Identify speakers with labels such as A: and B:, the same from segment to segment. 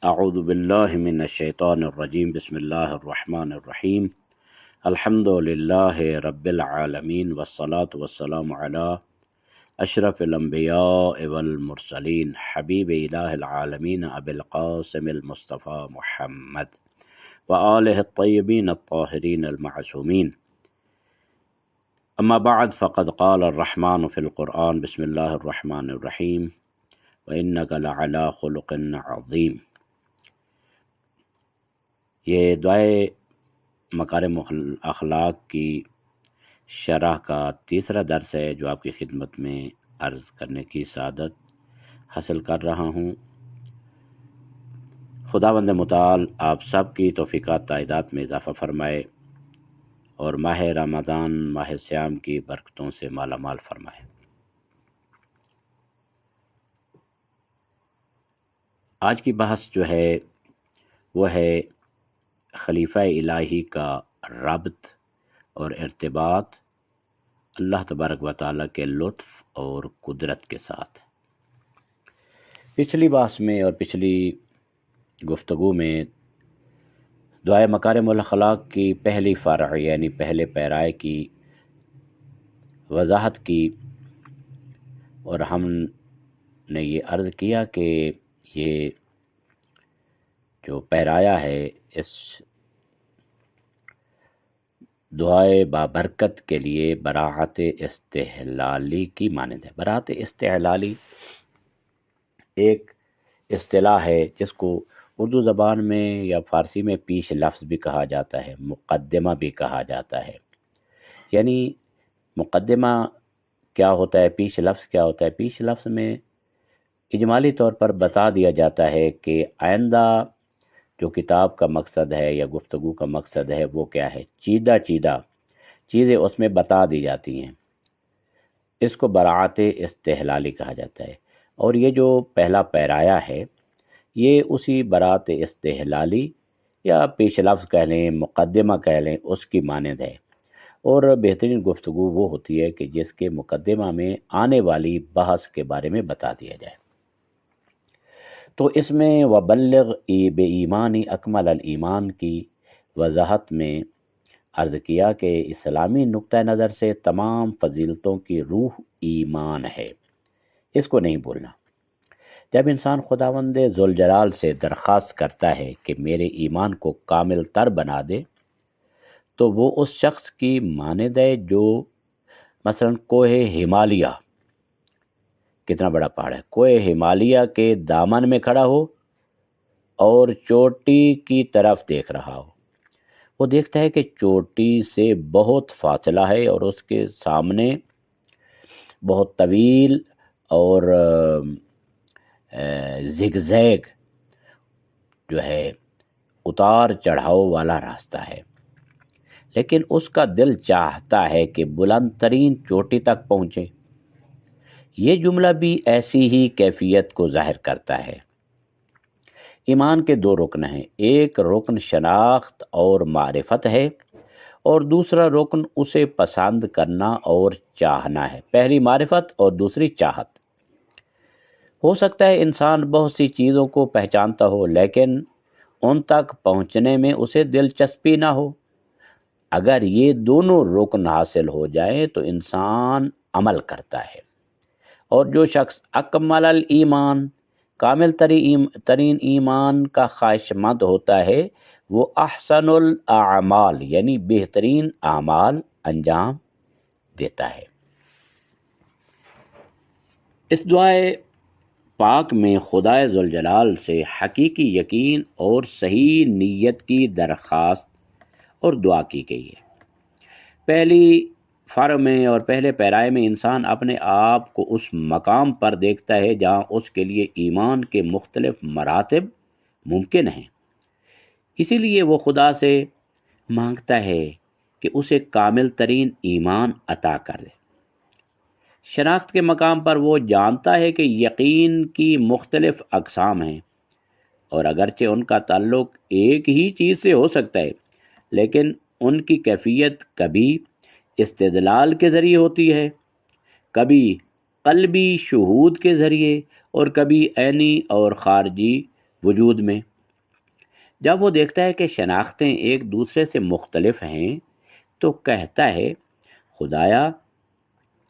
A: اعوذ باللہ من الشیطان الرجیم بسم اللہ الرحمن الرحیم الحمد للہ رب العالمین والصلاة والسلام علی اشرف الانبیاء والمرسلین حبیب الہ العالمین ابی القاسم المصطفى محمد وآلہ الطیبین الطاہرین المعصومین اما بعد فقد قال الرحمن فی القرآن بسم اللہ الرحمن الرحیم وإنک لعلی خلق عظیم۔ یہ دعائے مکارم اخلاق کی شرح کا تیسرا درس ہے جو آپ کی خدمت میں عرض کرنے کی سعادت حاصل کر رہا ہوں۔ خداوند متعال آپ سب کی توفیقات تائیدات میں اضافہ فرمائے اور ماہ رمضان ماہ صیام کی برکتوں سے مالا مال فرمائے۔ آج کی بحث جو ہے وہ ہے خلیفہ الہی کا ربط اور ارتباط اللہ تبارک و تعالیٰ کے لطف اور قدرت کے ساتھ۔ پچھلی بحث میں اور پچھلی گفتگو میں دعائے مکارم الاخلاق کی پہلی فرع یعنی پہلے پیرائے کی وضاحت کی، اور ہم نے یہ عرض کیا کہ یہ جو پیرایا ہے اس دعائے بابرکت کے لیے براعت استحلالی کی مانند ہے۔ براعت استحلالی ایک اصطلاح ہے جس کو اردو زبان میں یا فارسی میں پیش لفظ بھی کہا جاتا ہے، مقدمہ بھی کہا جاتا ہے۔ یعنی مقدمہ کیا ہوتا ہے، پیش لفظ کیا ہوتا ہے؟ پیش لفظ میں اجمالی طور پر بتا دیا جاتا ہے کہ آئندہ جو کتاب کا مقصد ہے یا گفتگو کا مقصد ہے وہ کیا ہے، چیدہ چیزیں اس میں بتا دی جاتی ہیں۔ اس کو براعت استحلالی کہا جاتا ہے، اور یہ جو پہلا پیرایا ہے یہ اسی براعت استحلالی یا پیش لفظ کہہ لیں، مقدمہ کہہ لیں، اس کی مانند ہے۔ اور بہترین گفتگو وہ ہوتی ہے کہ جس کے مقدمہ میں آنے والی بحث کے بارے میں بتا دیا جائے۔ تو اس میں وَبَلِّغْ بِإِيمَانِ أَكْمَلَ الْإِيمَان کی وضاحت میں عرض کیا کہ اسلامی نقطہ نظر سے تمام فضیلتوں کی روح ایمان ہے، اس کو نہیں بھولنا۔ جب انسان خداوند ذوالجلال سے درخواست کرتا ہے کہ میرے ایمان کو کامل تر بنا دے، تو وہ اس شخص کی مانند ہے جو مثلا کوہ ہمالیہ، کتنا بڑا پہاڑ ہے، کوہ ہمالیہ کے دامن میں کھڑا ہو اور چوٹی کی طرف دیکھ رہا ہو۔ وہ دیکھتا ہے کہ چوٹی سے بہت فاصلہ ہے اور اس کے سامنے بہت طویل اور زگزیگ جو ہے اتار چڑھاؤ والا راستہ ہے، لیکن اس کا دل چاہتا ہے کہ بلند ترین چوٹی تک پہنچے۔ یہ جملہ بھی ایسی ہی کیفیت کو ظاہر کرتا ہے۔ ایمان کے دو رکن ہیں، ایک رکن شناخت اور معرفت ہے اور دوسرا رکن اسے پسند کرنا اور چاہنا ہے۔ پہلی معرفت اور دوسری چاہت۔ ہو سکتا ہے انسان بہت سی چیزوں کو پہچانتا ہو لیکن ان تک پہنچنے میں اسے دلچسپی نہ ہو۔ اگر یہ دونوں رکن حاصل ہو جائیں تو انسان عمل کرتا ہے، اور جو شخص اکمل الایمان، کامل ترین ایمان کا خواہش مند ہوتا ہے وہ احسن الاعمال یعنی بہترین اعمال انجام دیتا ہے۔ اس دعائے پاک میں خدا ذوالجلال سے حقیقی یقین اور صحیح نیت کی درخواست اور دعا کی گئی ہے۔ پہلی فرع میں اور پہلے پیرائے میں انسان اپنے آپ کو اس مقام پر دیکھتا ہے جہاں اس کے لیے ایمان کے مختلف مراتب ممکن ہیں۔ اسی لیے وہ خدا سے مانگتا ہے کہ اسے کامل ترین ایمان عطا کر دے۔ شناخت کے مقام پر وہ جانتا ہے کہ یقین کی مختلف اقسام ہیں، اور اگرچہ ان کا تعلق ایک ہی چیز سے ہو سکتا ہے لیکن ان کی کیفیت کبھی استدلال کے ذریعے ہوتی ہے، کبھی قلبی شہود کے ذریعے اور کبھی عینی اور خارجی وجود میں۔ جب وہ دیکھتا ہے کہ شناختیں ایک دوسرے سے مختلف ہیں تو کہتا ہے خدایا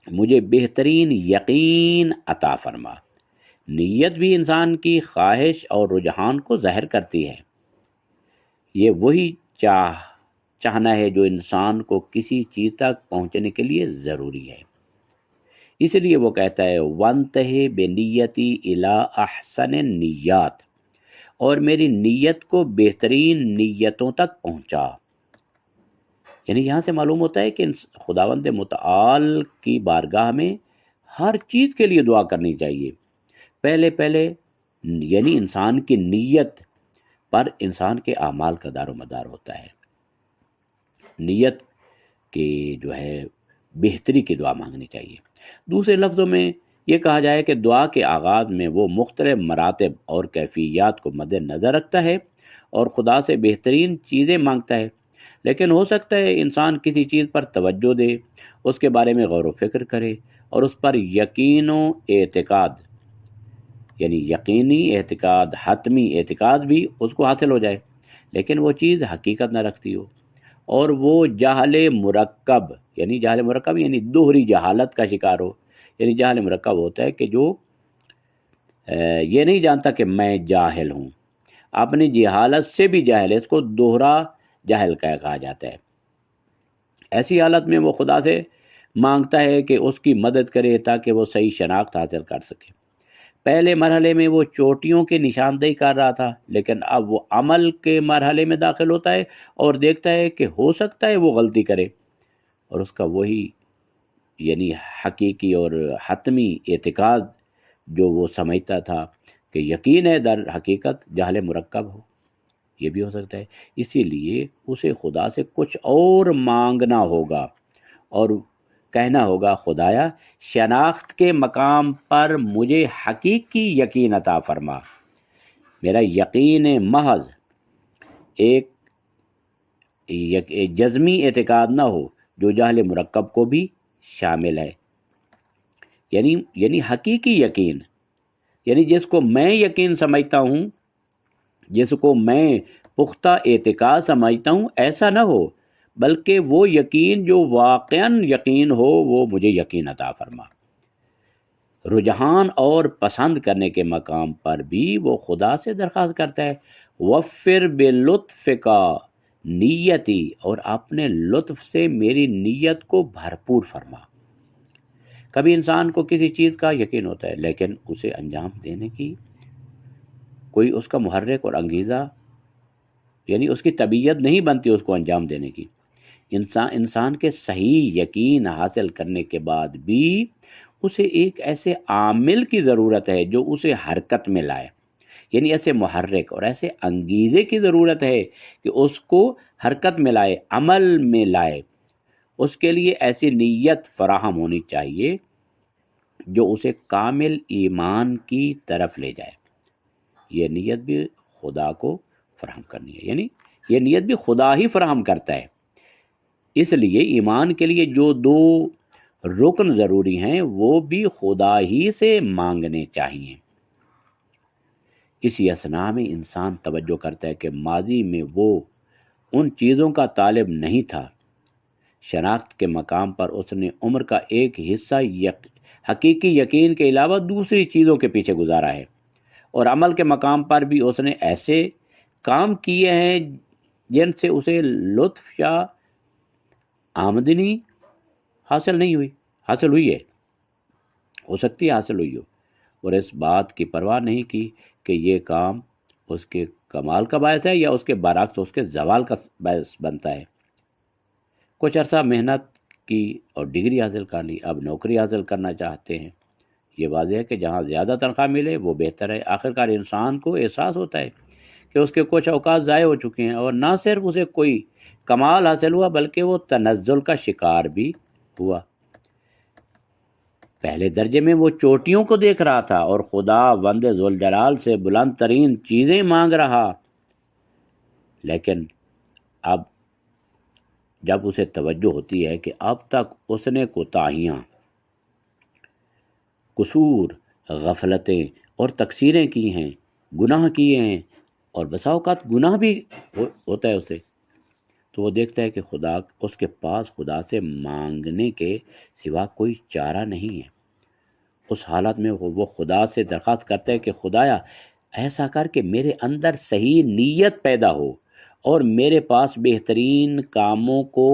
A: مجھے بہترین یقین عطا فرما۔ نیت بھی انسان کی خواہش اور رجحان کو ظاہر کرتی ہے۔ یہ وہی چاہنا ہے جو انسان کو کسی چیز تک پہنچنے کے لیے ضروری ہے۔ اس لیے وہ کہتا ہے وَانْتَهِ بِنِيَّتِي إِلَىٰ أَحْسَنِ النِّيَّاتِ، اور میری نیت کو بہترین نیتوں تک پہنچا۔ یعنی یہاں سے معلوم ہوتا ہے کہ خداوند متعال کی بارگاہ میں ہر چیز کے لیے دعا کرنی چاہیے۔ پہلے یعنی انسان کی نیت پر انسان کے اعمال کا دار و مدار ہوتا ہے۔ نیت کے جو ہے بہتری کی دعا مانگنی چاہیے۔ دوسرے لفظوں میں یہ کہا جائے کہ دعا کے آغاز میں وہ مختلف مراتب اور کیفیات کو مد نظر رکھتا ہے اور خدا سے بہترین چیزیں مانگتا ہے، لیکن ہو سکتا ہے انسان کسی چیز پر توجہ دے، اس کے بارے میں غور و فکر کرے اور اس پر یقین و اعتقاد، یعنی یقینی اعتقاد، حتمی اعتقاد بھی اس کو حاصل ہو جائے، لیکن وہ چیز حقیقت نہ رکھتی ہو، اور وہ جہل مرکب یعنی دوہری جہالت کا شکار ہو۔ یعنی جہل مرکب ہوتا ہے کہ جو یہ نہیں جانتا کہ میں جاہل ہوں، اپنی جہالت سے بھی جاہل ہے، اس کو دوہرا جاہل کہا جاتا ہے۔ ایسی حالت میں وہ خدا سے مانگتا ہے کہ اس کی مدد کرے تاکہ وہ صحیح شناخت حاصل کر سکے۔ پہلے مرحلے میں وہ چوٹیوں کی نشاندہی کر رہا تھا، لیکن اب وہ عمل کے مرحلے میں داخل ہوتا ہے اور دیکھتا ہے کہ ہو سکتا ہے وہ غلطی کرے، اور اس کا وہی یعنی حقیقی اور حتمی اعتقاد جو وہ سمجھتا تھا کہ یقین ہے، در حقیقت جہل مرکب ہو، یہ بھی ہو سکتا ہے۔ اسی لیے اسے خدا سے کچھ اور مانگنا ہوگا اور کہنا ہوگا خدایا شناخت کے مقام پر مجھے حقیقی یقین عطا فرما۔ میرا یقین محض ایک جزمی اعتقاد نہ ہو جو جہل مرکب کو بھی شامل ہے، یعنی حقیقی یقین، یعنی جس کو میں یقین سمجھتا ہوں، جس کو میں پختہ اعتقاد سمجھتا ہوں، ایسا نہ ہو، بلکہ وہ یقین جو واقعاً یقین ہو وہ مجھے یقین عطا فرما۔ رجحان اور پسند کرنے کے مقام پر بھی وہ خدا سے درخواست کرتا ہے وفر بلطف کا نیتی، اور اپنے لطف سے میری نیت کو بھرپور فرما۔ کبھی انسان کو کسی چیز کا یقین ہوتا ہے لیکن اسے انجام دینے کی کوئی اس کا محرک اور انگیزہ یعنی اس کی طبیعت نہیں بنتی اس کو انجام دینے کی۔ انسان کے صحیح یقین حاصل کرنے کے بعد بھی اسے ایک ایسے عامل کی ضرورت ہے جو اسے حرکت میں لائے، یعنی ایسے محرک اور ایسے انگیزے کی ضرورت ہے کہ اس کو حرکت میں لائے، عمل میں لائے۔ اس کے لیے ایسی نیت فراہم ہونی چاہیے جو اسے کامل ایمان کی طرف لے جائے۔ یہ نیت بھی خدا کو فراہم کرنی ہے، یعنی یہ نیت بھی خدا ہی فراہم کرتا ہے۔ اس لیے ایمان کے لیے جو دو رکن ضروری ہیں وہ بھی خدا ہی سے مانگنے چاہیے۔ اسی اثناء میں انسان توجہ کرتا ہے کہ ماضی میں وہ ان چیزوں کا طالب نہیں تھا۔ شناخت کے مقام پر اس نے عمر کا ایک حصہ حقیقی یقین کے علاوہ دوسری چیزوں کے پیچھے گزارا ہے، اور عمل کے مقام پر بھی اس نے ایسے کام کیے ہیں جن سے اسے لطف یا آمدنی حاصل ہوئی ہے، ہو سکتی ہے حاصل ہوئی ہو، اور اس بات کی پرواہ نہیں کی کہ یہ کام اس کے کمال کا باعث ہے یا اس کے برعکس اس کے زوال کا باعث بنتا ہے۔ کچھ عرصہ محنت کی اور ڈگری حاصل کر لی، اب نوکری حاصل کرنا چاہتے ہیں۔ یہ واضح ہے کہ جہاں زیادہ تنخواہ ملے وہ بہتر ہے۔ آخرکار انسان کو احساس ہوتا ہے کہ اس کے کچھ اوقات ضائع ہو چکے ہیں، اور نہ صرف اسے کوئی کمال حاصل ہوا بلکہ وہ تنزل کا شکار بھی ہوا۔ پہلے درجے میں وہ چوٹیوں کو دیکھ رہا تھا اور خدا وند ذوالجلال سے بلند ترین چیزیں مانگ رہا، لیکن اب جب اسے توجہ ہوتی ہے کہ اب تک اس نے کوتاہیاں، قصور، غفلتیں اور تقصیریں کی ہیں، گناہ کیے ہیں، اور بسا اوقات گناہ بھی ہوتا ہے اسے، تو وہ دیکھتا ہے کہ خدا اس کے پاس خدا سے مانگنے کے سوا کوئی چارہ نہیں ہے۔ اس حالت میں وہ خدا سے درخواست کرتا ہے کہ خدایا ایسا کر کہ میرے اندر صحیح نیت پیدا ہو اور میرے پاس بہترین کاموں کو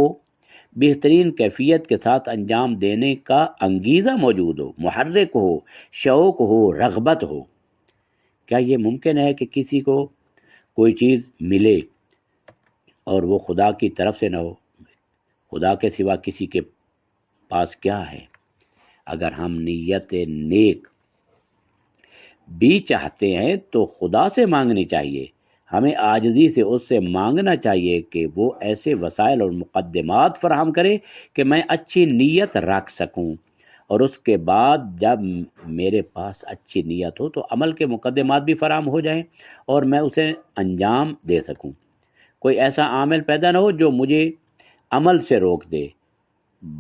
A: بہترین کیفیت کے ساتھ انجام دینے کا انگیزہ موجود ہو، محرک ہو، شوق ہو، رغبت ہو۔ کیا یہ ممکن ہے کہ کسی کو کوئی چیز ملے اور وہ خدا کی طرف سے نہ ہو؟ خدا کے سوا کسی کے پاس کیا ہے؟ اگر ہم نیت نیک بھی چاہتے ہیں تو خدا سے مانگنی چاہیے، ہمیں عاجزی سے اس سے مانگنا چاہیے کہ وہ ایسے وسائل اور مقدمات فراہم کرے کہ میں اچھی نیت رکھ سکوں، اور اس کے بعد جب میرے پاس اچھی نیت ہو تو عمل کے مقدمات بھی فراہم ہو جائیں اور میں اسے انجام دے سکوں۔ کوئی ایسا عامل پیدا نہ ہو جو مجھے عمل سے روک دے۔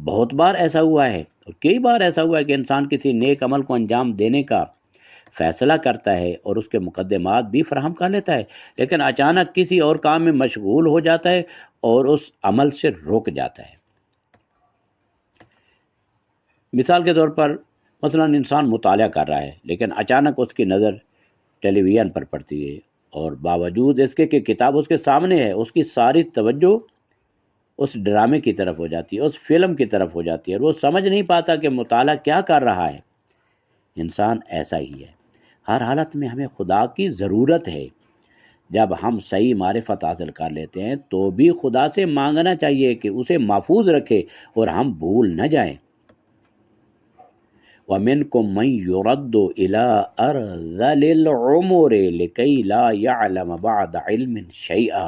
A: بہت بار ایسا ہوا ہے، اور کئی بار ایسا ہوا ہے کہ انسان کسی نیک عمل کو انجام دینے کا فیصلہ کرتا ہے اور اس کے مقدمات بھی فراہم کر لیتا ہے، لیکن اچانک کسی اور کام میں مشغول ہو جاتا ہے اور اس عمل سے رک جاتا ہے۔ مثال کے طور پر مثلا انسان مطالعہ کر رہا ہے، لیکن اچانک اس کی نظر ٹیلی ویژن پر پڑتی ہے، اور باوجود اس کے کہ کتاب اس کے سامنے ہے، اس کی ساری توجہ اس ڈرامے کی طرف ہو جاتی ہے، اس فلم کی طرف ہو جاتی ہے، اور وہ سمجھ نہیں پاتا کہ مطالعہ کیا کر رہا ہے۔ انسان ایسا ہی ہے۔ ہر حالت میں ہمیں خدا کی ضرورت ہے۔ جب ہم صحیح معرفت حاصل کر لیتے ہیں تو بھی خدا سے مانگنا چاہیے کہ اسے محفوظ رکھے اور ہم بھول نہ جائیں۔ وَمِنْكُمْ مَنْ يُرَدُّ إِلَىٰ أَرْذَلِ الْعُمُرِ لِكَيْ لَا يَعْلَمَ بَعْدَ عِلْمٍ شَيْئًا،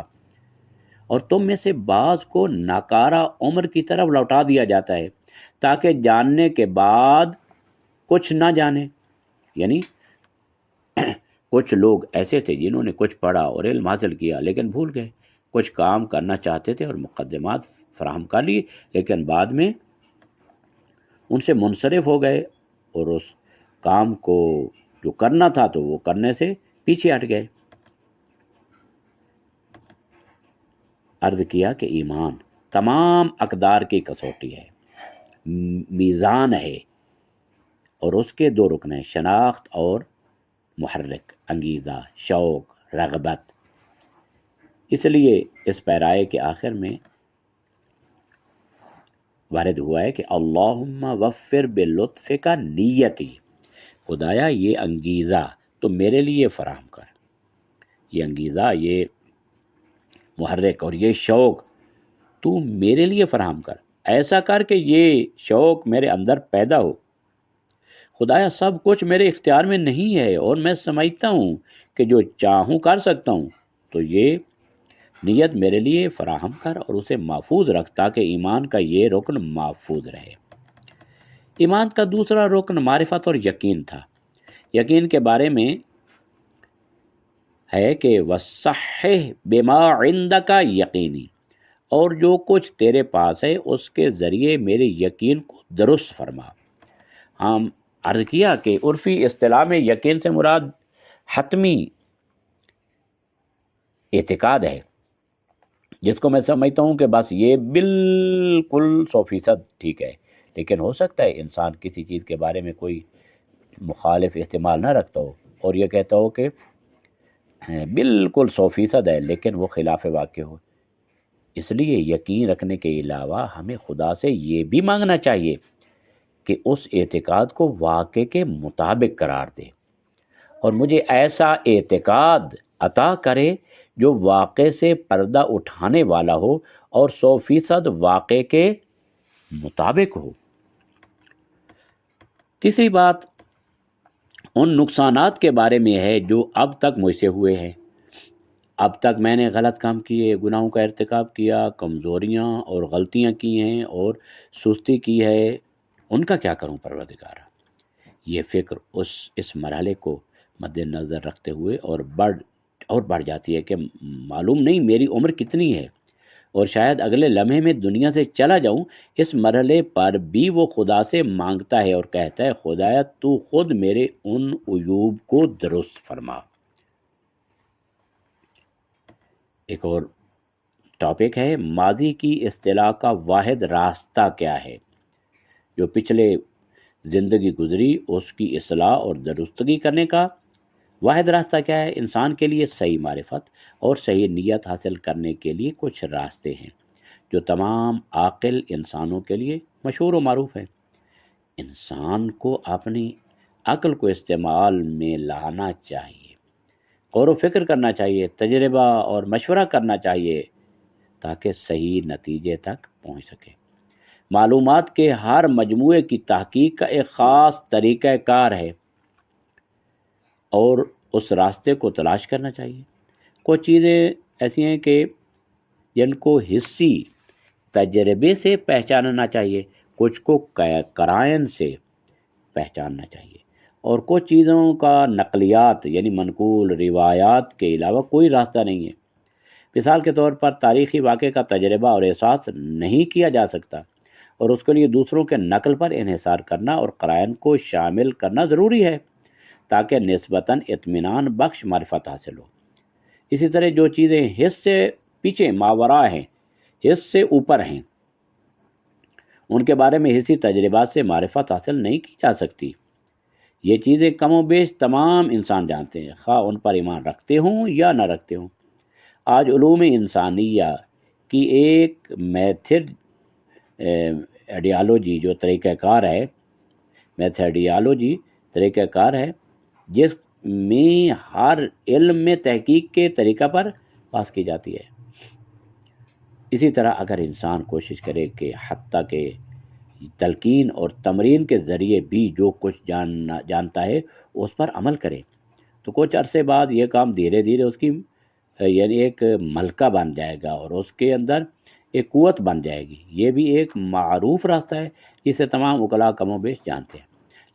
A: اور تم میں سے بعض کو ناکارہ عمر کی طرف لوٹا دیا جاتا ہے تاکہ جاننے کے بعد کچھ نہ جانے۔ یعنی کچھ لوگ ایسے تھے جنہوں نے کچھ پڑھا اور علم حاصل کیا لیکن بھول گئے، کچھ کام کرنا چاہتے تھے اور مقدمات فراہم کر لیے لیکن بعد میں ان سے منصرف ہو گئے اور اس کام کو جو کرنا تھا تو وہ کرنے سے پیچھے ہٹ گئے۔ عرض کیا کہ ایمان تمام اقدار کی کسوٹی ہے، میزان ہے، اور اس کے دو رکن ہیں، شناخت اور محرک، انگیزہ، شوق، رغبت۔ اس لیے اس پیرائے کے آخر میں وارد ہوا ہے کہ اللہم وفر بلطف کا نیتی، خدایا یہ انگیزہ تو میرے لیے فراہم کر، یہ انگیزہ، یہ محرک اور یہ شوق تو میرے لیے فراہم کر، ایسا کر کہ یہ شوق میرے اندر پیدا ہو۔ خدایا سب کچھ میرے اختیار میں نہیں ہے اور میں سمجھتا ہوں کہ جو چاہوں کر سکتا ہوں، تو یہ نیت میرے لیے فراہم کر اور اسے محفوظ رکھ تاکہ ایمان کا یہ رکن محفوظ رہے۔ ایمان کا دوسرا رکن معرفت اور یقین تھا۔ یقین کے بارے میں ہے کہ وَصَحِّحْ بِمَا عِندَكَ یقینی، اور جو کچھ تیرے پاس ہے اس کے ذریعے میرے یقین کو درست فرما۔ ہم عرض کیا کہ عرفی اصطلاح میں یقین سے مراد حتمی اعتقاد ہے، جس کو میں سمجھتا ہوں کہ بس یہ بالکل 100% ٹھیک ہے، لیکن ہو سکتا ہے انسان کسی چیز کے بارے میں کوئی مخالف احتمال نہ رکھتا ہو اور یہ کہتا ہو کہ بالکل 100% ہے، لیکن وہ خلاف واقع ہو۔ اس لیے یقین رکھنے کے علاوہ ہمیں خدا سے یہ بھی مانگنا چاہیے کہ اس اعتقاد کو واقع کے مطابق قرار دے اور مجھے ایسا اعتقاد عطا کرے جو واقع سے پردہ اٹھانے والا ہو اور 100% واقع کے مطابق ہو۔ تیسری بات ان نقصانات کے بارے میں ہے جو اب تک مجھ سے ہوئے ہیں۔ اب تک میں نے غلط کام کیے، گناہوں کا ارتکاب کیا، کمزوریاں اور غلطیاں کی ہیں اور سستی کی ہے، ان کا کیا کروں پروردگار؟ یہ فکر اس مرحلے کو مد نظر رکھتے ہوئے اور بڑھ جاتی ہے کہ معلوم نہیں میری عمر کتنی ہے اور شاید اگلے لمحے میں دنیا سے چلا جاؤں۔ اس مرحلے پر بھی وہ خدا سے مانگتا ہے اور کہتا ہے خدایا تو خود میرے ان عیوب کو درست فرما۔ ایک اور ٹاپک ہے ماضی کی اصطلاح کا واحد راستہ کیا ہے؟ جو پچھلے زندگی گزری اس کی اصلاح اور درستگی کرنے کا واحد راستہ کیا ہے؟ انسان کے لیے صحیح معرفت اور صحیح نیت حاصل کرنے کے لیے کچھ راستے ہیں جو تمام عاقل انسانوں کے لیے مشہور و معروف ہیں۔ انسان کو اپنی عقل کو استعمال میں لانا چاہیے، غور و فکر کرنا چاہیے، تجربہ اور مشورہ کرنا چاہیے تاکہ صحیح نتیجے تک پہنچ سکے۔ معلومات کے ہر مجموعے کی تحقیق کا ایک خاص طریقہ کار ہے اور اس راستے کو تلاش کرنا چاہیے۔ کچھ چیزیں ایسی ہیں کہ جن کو حسی تجربے سے پہچاننا چاہیے، کچھ کو قرائن سے پہچاننا چاہیے، اور کچھ چیزوں کا نقلیات یعنی منقول روایات کے علاوہ کوئی راستہ نہیں ہے۔ مثال کے طور پر تاریخی واقعے کا تجربہ اور احساس نہیں کیا جا سکتا، اور اس کے لیے دوسروں کے نقل پر انحصار کرنا اور قرائن کو شامل کرنا ضروری ہے تاکہ نسبتاً اطمینان بخش معرفت حاصل ہو۔ اسی طرح جو چیزیں حس سے پیچھے ماوراء ہیں، حس سے اوپر ہیں، ان کے بارے میں حسی تجربات سے معرفت حاصل نہیں کی جا سکتی۔ یہ چیزیں کم و بیش تمام انسان جانتے ہیں، خواہ ان پر ایمان رکھتے ہوں یا نہ رکھتے ہوں۔ آج علوم انسانیہ کی ایک میتھڈ ایڈیالوجی جو طریقہ کار ہے، میتھڈیالوجی طریقہ کار ہے جس میں ہر علم میں تحقیق کے طریقہ پر بحث کی جاتی ہے۔ اسی طرح اگر انسان کوشش کرے کہ حتیٰ کہ تلقین اور تمرین کے ذریعے بھی جو کچھ جانتا ہے اس پر عمل کرے تو کچھ عرصے بعد یہ کام دھیرے دھیرے اس کی یعنی ایک ملکہ بن جائے گا اور اس کے اندر ایک قوت بن جائے گی۔ یہ بھی ایک معروف راستہ ہے جسے تمام عقلاء کم و بیش جانتے ہیں،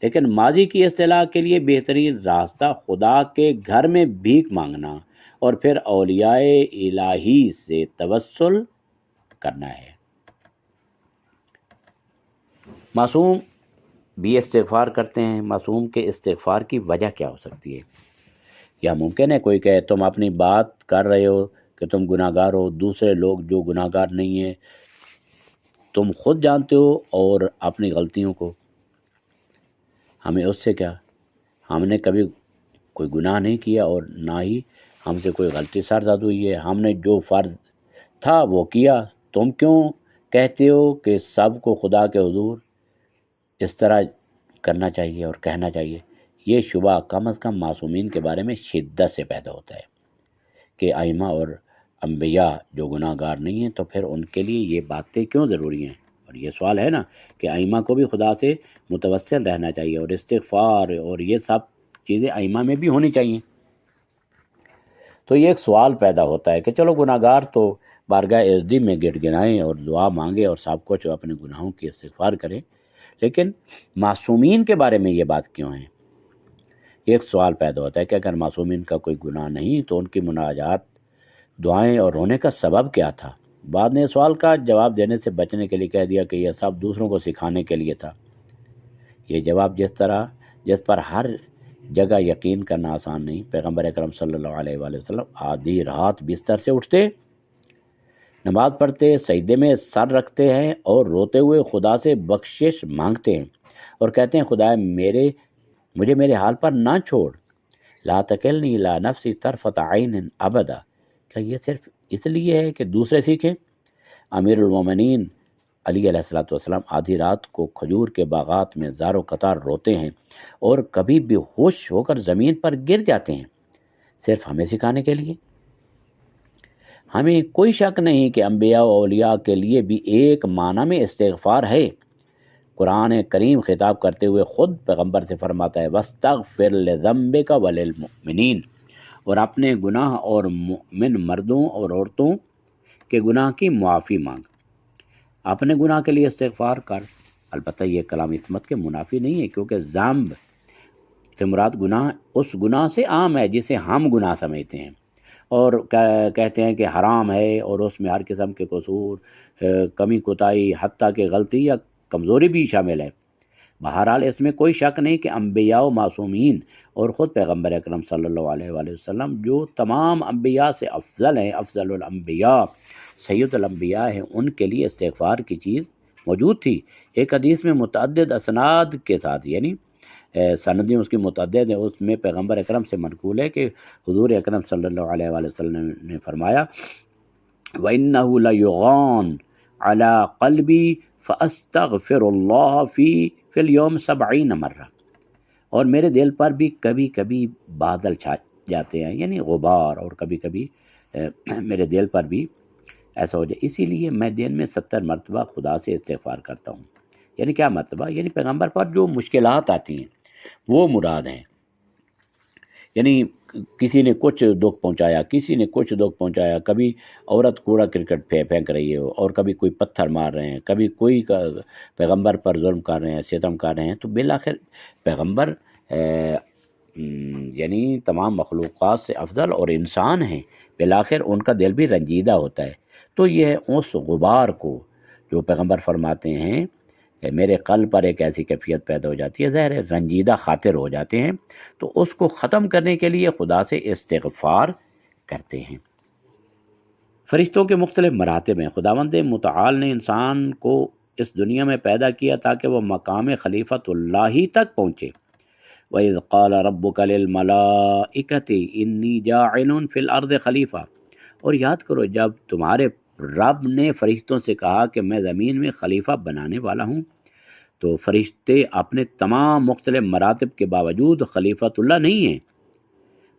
A: لیکن ماضی کی اصطلاح کے لیے بہترین راستہ خدا کے گھر میں بھیک مانگنا اور پھر اولیاء الہی سے توسل کرنا ہے۔ معصوم بھی استغفار کرتے ہیں۔ معصوم کے استغفار کی وجہ کیا ہو سکتی ہے؟ یا ممکن ہے کوئی کہے تم اپنی بات کر رہے ہو کہ تم گناہ گار ہو، دوسرے لوگ جو گناہ گار نہیں ہیں تم خود جانتے ہو اور اپنی غلطیوں کو، ہمیں اس سے کیا؟ ہم نے کبھی کوئی گناہ نہیں کیا اور نہ ہی ہم سے کوئی غلطی سرزد ہوئی ہے، ہم نے جو فرض تھا وہ کیا، تم کیوں کہتے ہو کہ سب کو خدا کے حضور اس طرح کرنا چاہیے اور کہنا چاہیے؟ یہ شبہ کم از کم معصومین کے بارے میں شدت سے پیدا ہوتا ہے کہ ائمہ اور انبیاء جو گناہ گار نہیں ہیں تو پھر ان کے لیے یہ باتیں کیوں ضروری ہیں؟ اور یہ سوال ہے نا کہ ائمہ کو بھی خدا سے متوسل رہنا چاہیے اور استغفار اور یہ سب چیزیں ائمہ میں بھی ہونی چاہیے۔ تو یہ ایک سوال پیدا ہوتا ہے کہ چلو گناہ گار تو بارگاہ عزدی میں گڑ گڑائیں اور دعا مانگیں اور سب کچھ اپنے گناہوں کی استغفار کریں، لیکن معصومین کے بارے میں یہ بات کیوں ہے؟ ایک سوال پیدا ہوتا ہے کہ اگر معصومین کا کوئی گناہ نہیں تو ان کی مناجات، دعائیں اور رونے کا سبب کیا تھا؟ بعد نے سوال کا جواب دینے سے بچنے کے لیے کہہ دیا کہ یہ سب دوسروں کو سکھانے کے لیے تھا۔ یہ جواب جس پر ہر جگہ یقین کرنا آسان نہیں۔ پیغمبر اکرم صلی اللہ علیہ وآلہ وسلم آدھی رات بستر سے اٹھتے، نماز پڑھتے، سجدے میں سر رکھتے ہیں اور روتے ہوئے خدا سے بخشش مانگتے ہیں اور کہتے ہیں خدا مجھے میرے حال پر نہ چھوڑ، لا تکلنی الی نفسی طرفۃ عین ابدا۔ کیا یہ صرف اس لیے ہے کہ دوسرے سیکھیں؟ امیر المومنین علی علیہ الصلوۃ والسلام آدھی رات کو کھجور کے باغات میں زار و قطار روتے ہیں اور کبھی بے ہوش ہو کر زمین پر گر جاتے ہیں، صرف ہمیں سکھانے کے لیے۔ ہمیں کوئی شک نہیں کہ انبیاء و اولیاء کے لیے بھی ایک معنی میں استغفار ہے۔ قرآن کریم خطاب کرتے ہوئے خود پیغمبر سے فرماتا ہے وَاسْتَغْفِرْ لِذَنبِكَ وَلِلْمُؤْمِنِينَ، اور اپنے گناہ اور مؤمن مردوں اور عورتوں کے گناہ کی معافی مانگ۔ اپنے گناہ کے لیے استغفار کر۔ البتہ یہ کلام عصمت کے منافی نہیں ہے، کیونکہ ذنب سے مراد گناہ اس گناہ سے عام ہے جسے ہم گناہ سمجھتے ہیں اور کہتے ہیں کہ حرام ہے، اور اس میں ہر قسم کے قصور، کمی کوتاہی، حتیٰ کہ غلطی یا کمزوری بھی شامل ہے۔ بہرحال اس میں کوئی شک نہیں کہ انبیاء و معصومین اور خود پیغمبر اکرم صلی اللہ علیہ وآلہ وسلم جو تمام انبیاء سے افضل ہیں، افضل الانبیاء، سید الانبیاء ہیں، ان کے لیے استغفار کی چیز موجود تھی۔ ایک حدیث میں متعدد اسناد کے ساتھ، یعنی سندیں اس کی متعدد ہیں، اس میں پیغمبر اکرم سے منقول ہے کہ حضور اکرم صلی اللہ علیہ وآلہ وسلم نے فرمایا وَإِنَّهُ لَيُغَانُ عَلَىٰ قَلْبِي فَأَسْتَغْفِرُ اللَّهَ فِي الْيَوْمِ 70 مرہ، اور میرے دل پر بھی کبھی کبھی بادل چھا جاتے ہیں، یعنی غبار، اور کبھی کبھی میرے دل پر بھی ایسا ہو جائے، اسی لیے میں دن میں 70 مرتبہ خدا سے استغفار کرتا ہوں۔ یعنی کیا مطلب؟ یعنی پیغمبر پر جو مشکلات آتی ہیں وہ مراد ہیں، یعنی کسی نے کچھ دکھ پہنچایا، کسی نے کچھ دکھ پہنچایا، کبھی عورت کوڑا کرکٹ پھینک رہی ہے اور کبھی کوئی پتھر مار رہے ہیں، کبھی کوئی پیغمبر پر ظلم کر رہے ہیں، ستم کر رہے ہیں، تو بالآخر پیغمبر یعنی تمام مخلوقات سے افضل اور انسان ہیں، بالآخر ان کا دل بھی رنجیدہ ہوتا ہے۔ تو یہ اس غبار کو جو پیغمبر فرماتے ہیں میرے قلب پر ایک ایسی کیفیت پیدا ہو جاتی ہے، ظاہر ہے رنجیدہ خاطر ہو جاتے ہیں، تو اس کو ختم کرنے کے لیے خدا سے استغفار کرتے ہیں۔ فرشتوں کے مختلف مراتب ہیں۔ خداوند متعال نے انسان کو اس دنیا میں پیدا کیا تاکہ وہ مقام خلیفۃ اللہ ہی تک پہنچے۔ وَإِذْ قَالَ رَبُّكَ لِلْمَلَائِكَةِ إِنِّي جَاعِلٌ فِي الْأَرْضِ خلیفہ، اور یاد کرو جب تمہارے رب نے فرشتوں سے کہا کہ میں زمین میں خلیفہ بنانے والا ہوں، تو فرشتے اپنے تمام مختلف مراتب کے باوجود خلیفۃ اللہ نہیں ہیں۔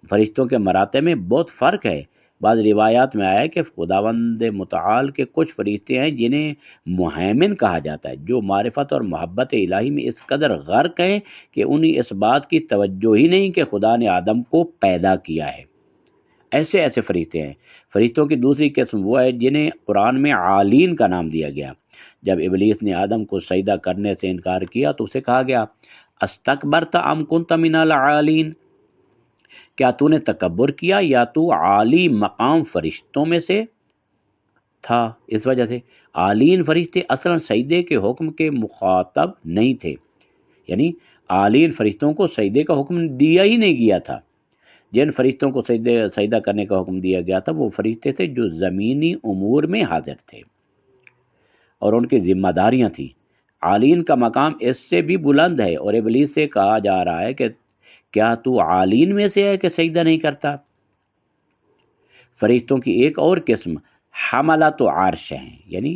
A: فرشتوں کے مراتب میں بہت فرق ہے۔ بعض روایات میں آیا ہے کہ خداوند متعال کے کچھ فرشتے ہیں جنہیں مہیمن کہا جاتا ہے، جو معرفت اور محبت الہی میں اس قدر غرق ہیں کہ انہیں اس بات کی توجہ ہی نہیں کہ خدا نے آدم کو پیدا کیا ہے۔ ایسے ایسے فرشتے ہیں۔ فرشتوں کی دوسری قسم وہ ہے جنہیں قرآن میں عالین کا نام دیا گیا۔ جب ابلیس نے آدم کو سجدہ کرنے سے انکار کیا تو اسے کہا گیا استکبرت ام کنت من العالین، کیا تو نے تکبر کیا یا تو عالی مقام فرشتوں میں سے تھا؟ اس وجہ سے عالین فرشتے اصلا سجدے کے حکم کے مخاطب نہیں تھے، یعنی عالین فرشتوں کو سجدے کا حکم دیا ہی نہیں گیا تھا۔ جن فرشتوں کو سجدہ کرنے کا حکم دیا گیا تھا وہ فرشتے تھے جو زمینی امور میں حاضر تھے اور ان کی ذمہ داریاں تھیں۔ عالین کا مقام اس سے بھی بلند ہے، اور ابلیس سے کہا جا رہا ہے کہ کیا تو عالین میں سے ہے کہ سجدہ نہیں کرتا؟ فرشتوں کی ایک اور قسم حملۃ عرش ہیں، یعنی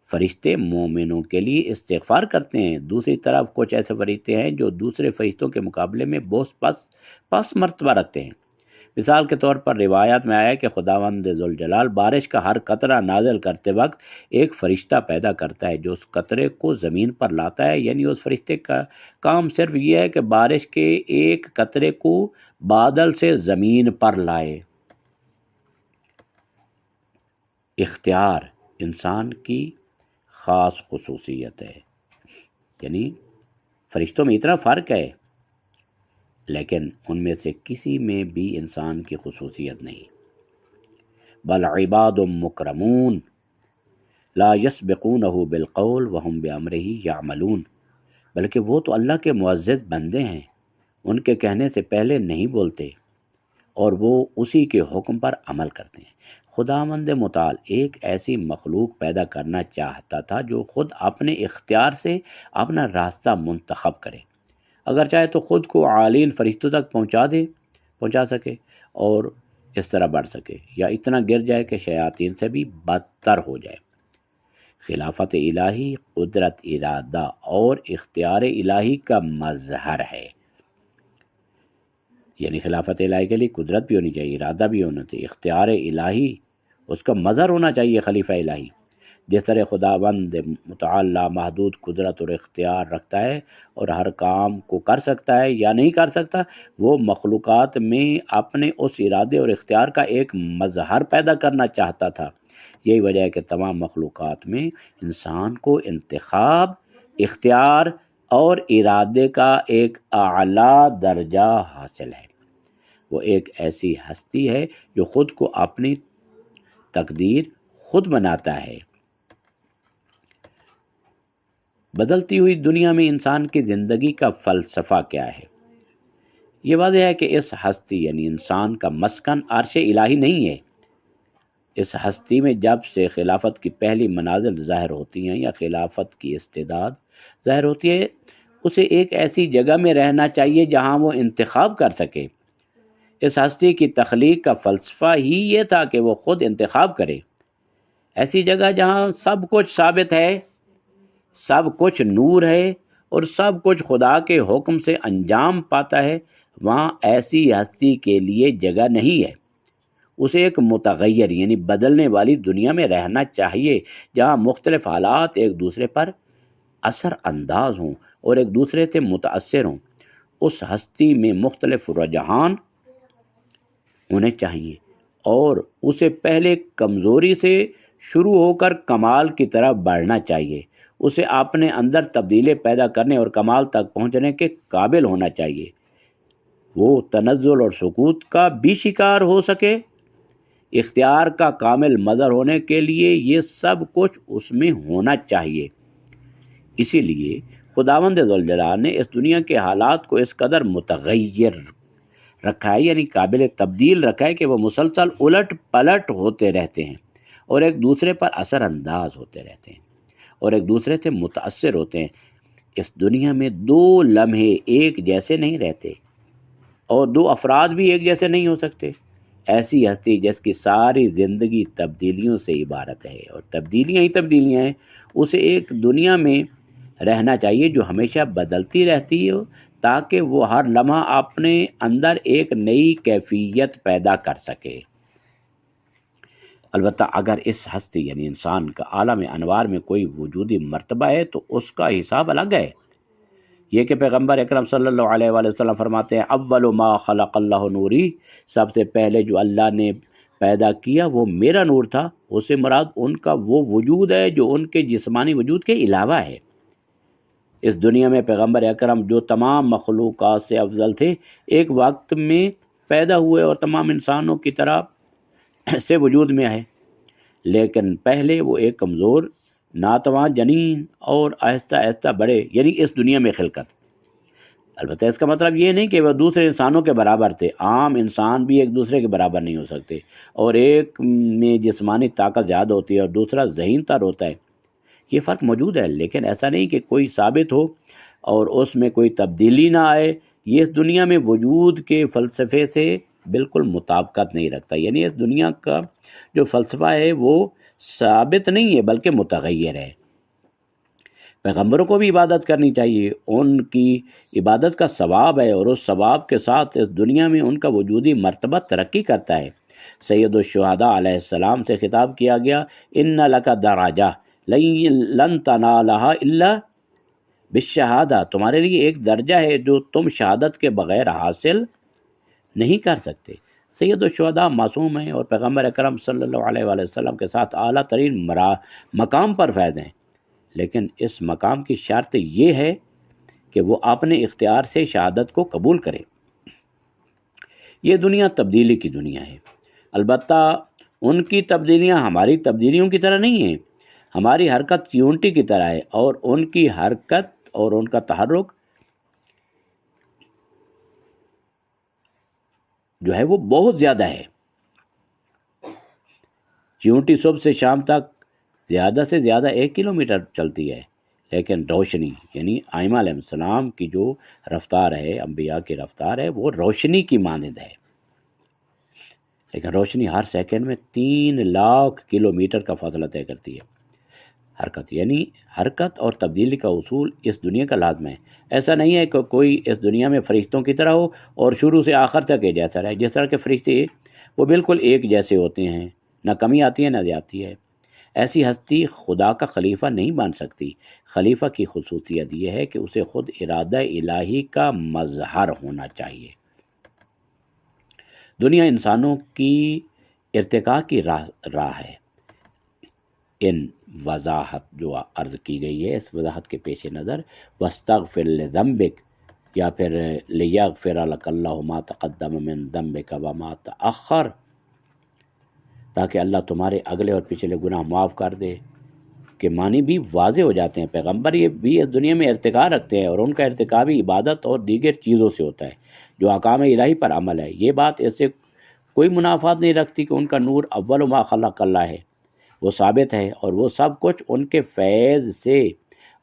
A: فرشتے مومنوں کے لیے استغفار کرتے ہیں۔ دوسری طرف کچھ ایسے فرشتے ہیں جو دوسرے فرشتوں کے مقابلے میں بہت پس مرتبہ رکھتے ہیں۔ مثال کے طور پر روایات میں آیا ہے کہ خداوند ذوالجلال بارش کا ہر قطرہ نازل کرتے وقت ایک فرشتہ پیدا کرتا ہے جو اس قطرے کو زمین پر لاتا ہے، یعنی اس فرشتے کا کام صرف یہ ہے کہ بارش کے ایک قطرے کو بادل سے زمین پر لائے۔ اختیار انسان کی خاص خصوصیت ہے، یعنی فرشتوں میں اتنا فرق ہے لیکن ان میں سے کسی میں بھی انسان کی خصوصیت نہیں۔ بل عباد مکرمون لا یسبقونہ بالقول وہم بامرہ یعملون، بلکہ وہ تو اللہ کے معزز بندے ہیں، ان کے کہنے سے پہلے نہیں بولتے اور وہ اسی کے حکم پر عمل کرتے ہیں۔ خداوند متعال ایک ایسی مخلوق پیدا کرنا چاہتا تھا جو خود اپنے اختیار سے اپنا راستہ منتخب کرے، اگر چاہے تو خود کو عالین فرشتوں تک پہنچا سکے اور اس طرح بڑھ سکے، یا اتنا گر جائے کہ شیاطین سے بھی بدتر ہو جائے۔ خلافت الہی قدرت، ارادہ اور اختیار الہی کا مظہر ہے، یعنی خلافت الہی کے لیے قدرت بھی ہونی چاہیے، ارادہ بھی ہونا چاہیے، اختیار الہی اس کا مظہر ہونا چاہیے خلیفہ الہی۔ جس طرح خداوند متعال محدود قدرت اور اختیار رکھتا ہے اور ہر کام کو کر سکتا ہے یا نہیں کر سکتا، وہ مخلوقات میں اپنے اس ارادے اور اختیار کا ایک مظہر پیدا کرنا چاہتا تھا۔ یہی وجہ ہے کہ تمام مخلوقات میں انسان کو انتخاب، اختیار اور ارادے کا ایک اعلیٰ درجہ حاصل ہے۔ وہ ایک ایسی ہستی ہے جو خود کو اپنی تقدیر خود بناتا ہے۔ بدلتی ہوئی دنیا میں انسان کی زندگی کا فلسفہ کیا ہے؟ یہ واضح ہے کہ اس ہستی یعنی انسان کا مسکن عرش الہی نہیں ہے۔ اس ہستی میں جب سے خلافت کی پہلی منازل ظاہر ہوتی ہیں یا خلافت کی استعداد ظاہر ہوتی ہے، اسے ایک ایسی جگہ میں رہنا چاہیے جہاں وہ انتخاب کر سکے۔ اس ہستی کی تخلیق کا فلسفہ ہی یہ تھا کہ وہ خود انتخاب کرے۔ ایسی جگہ جہاں سب کچھ ثابت ہے، سب کچھ نور ہے اور سب کچھ خدا کے حکم سے انجام پاتا ہے، وہاں ایسی ہستی کے لیے جگہ نہیں ہے۔ اسے ایک متغیر یعنی بدلنے والی دنیا میں رہنا چاہیے جہاں مختلف حالات ایک دوسرے پر اثر انداز ہوں اور ایک دوسرے سے متاثر ہوں۔ اس ہستی میں مختلف رجحان ہونے چاہیے اور اسے پہلے کمزوری سے شروع ہو کر کمال کی طرف بڑھنا چاہیے۔ اسے اپنے اندر تبدیلی پیدا کرنے اور کمال تک پہنچنے کے قابل ہونا چاہیے۔ وہ تنزل اور سکوت کا بھی شکار ہو سکے۔ اختیار کا کامل مظہر ہونے کے لیے یہ سب کچھ اس میں ہونا چاہیے۔ اسی لیے خداوند ذوالجلال نے اس دنیا کے حالات کو اس قدر متغیر رکھا ہے، یعنی قابل تبدیل رکھا ہے کہ وہ مسلسل الٹ پلٹ ہوتے رہتے ہیں اور ایک دوسرے پر اثر انداز ہوتے رہتے ہیں اور ایک دوسرے سے متاثر ہوتے ہیں۔ اس دنیا میں دو لمحے ایک جیسے نہیں رہتے اور دو افراد بھی ایک جیسے نہیں ہو سکتے۔ ایسی ہستی جس کی ساری زندگی تبدیلیوں سے عبارت ہے اور تبدیلیاں ہی تبدیلیاں ہیں، اسے ایک دنیا میں رہنا چاہیے جو ہمیشہ بدلتی رہتی ہو، تاکہ وہ ہر لمحہ اپنے اندر ایک نئی کیفیت پیدا کر سکے۔ البتہ اگر اس ہستی یعنی انسان کا عالم انوار میں کوئی وجودی مرتبہ ہے تو اس کا حساب الگ ہے۔ یہ کہ پیغمبر اکرم صلی اللہ علیہ وآلہ وسلم فرماتے ہیں، اول ما خلق اللہ نوری، سب سے پہلے جو اللہ نے پیدا کیا وہ میرا نور تھا۔ اس سے مراد ان کا وہ وجود ہے جو ان کے جسمانی وجود کے علاوہ ہے۔ اس دنیا میں پیغمبر اکرم جو تمام مخلوقات سے افضل تھے، ایک وقت میں پیدا ہوئے اور تمام انسانوں کی طرح سے وجود میں آئے، لیکن پہلے وہ ایک کمزور ناتواں جنین اور آہستہ آہستہ بڑے، یعنی اس دنیا میں خلقت۔ البتہ اس کا مطلب یہ نہیں کہ وہ دوسرے انسانوں کے برابر تھے۔ عام انسان بھی ایک دوسرے کے برابر نہیں ہو سکتے، اور ایک میں جسمانی طاقت زیادہ ہوتی ہے اور دوسرا ذہین تر ہوتا ہے۔ یہ فرق موجود ہے، لیکن ایسا نہیں کہ کوئی ثابت ہو اور اس میں کوئی تبدیلی نہ آئے۔ یہ اس دنیا میں وجود کے فلسفے سے بالکل مطابقت نہیں رکھتا، یعنی اس دنیا کا جو فلسفہ ہے وہ ثابت نہیں ہے بلکہ متغیر ہے۔ پیغمبروں کو بھی عبادت کرنی چاہیے، ان کی عبادت کا ثواب ہے اور اس ثواب کے ساتھ اس دنیا میں ان کا وجودی مرتبہ ترقی کرتا ہے۔ سید الشہداء علیہ السلام سے خطاب کیا گیا، ان لک درجہ لن تنالھا الا بالشہادہ، تمہارے لیے ایک درجہ ہے جو تم شہادت کے بغیر حاصل نہیں کر سکتے۔ سید الشہداء معصوم ہیں اور پیغمبر اکرم صلی اللہ علیہ وآلہ وسلم کے ساتھ اعلیٰ ترین مقام پر فائز ہیں، لیکن اس مقام کی شرط یہ ہے کہ وہ اپنے اختیار سے شہادت کو قبول کرے۔ یہ دنیا تبدیلی کی دنیا ہے، البتہ ان کی تبدیلیاں ہماری تبدیلیوں کی طرح نہیں ہیں۔ ہماری حرکت چیونٹی کی طرح ہے اور ان کی حرکت اور ان کا تحرک جو ہے وہ بہت زیادہ ہے۔ چیونٹی صبح سے شام تک زیادہ سے زیادہ 1 کلومیٹر چلتی ہے، لیکن روشنی یعنی آئمہ علیہ السلام کی جو رفتار ہے، انبیاء کی رفتار ہے، وہ روشنی کی مانند ہے، لیکن روشنی ہر سیکنڈ میں 3 لاکھ کلومیٹر کا فاصلہ طے کرتی ہے۔ حرکت یعنی حرکت اور تبدیلی کا اصول اس دنیا کا لازم ہے۔ ایسا نہیں ہے کہ کوئی اس دنیا میں فرشتوں کی طرح ہو اور شروع سے آخر تک ایک جیسا رہے۔ جس طرح کے فرشتے وہ بالکل ایک جیسے ہوتے ہیں، نہ کمی آتی ہے نہ زیادتی ہے۔ ایسی ہستی خدا کا خلیفہ نہیں بن سکتی۔ خلیفہ کی خصوصیت یہ ہے کہ اسے خود ارادہ الہی کا مظہر ہونا چاہیے۔ دنیا انسانوں کی ارتقاء کی راہ ہے۔ ان وضاحت جو عرض کی گئی ہے، اس وضاحت کے پیش نظر واستغفر لذنبک یا پھر لیغفر لک اللہ ما تقدم من ذنبک وما تأخر، تاکہ اللہ تمہارے اگلے اور پچھلے گناہ معاف کر دے کے معنی بھی واضح ہو جاتے ہیں۔ پیغمبر یہ بھی اس دنیا میں ارتقا رکھتے ہیں، اور ان کا ارتقا بھی عبادت اور دیگر چیزوں سے ہوتا ہے جو احکام الہی پر عمل ہے۔ یہ بات اس سے کوئی منافات نہیں رکھتی کہ ان کا نور اول ما خلق اللہ ہے، وہ ثابت ہے، اور وہ سب کچھ ان کے فیض سے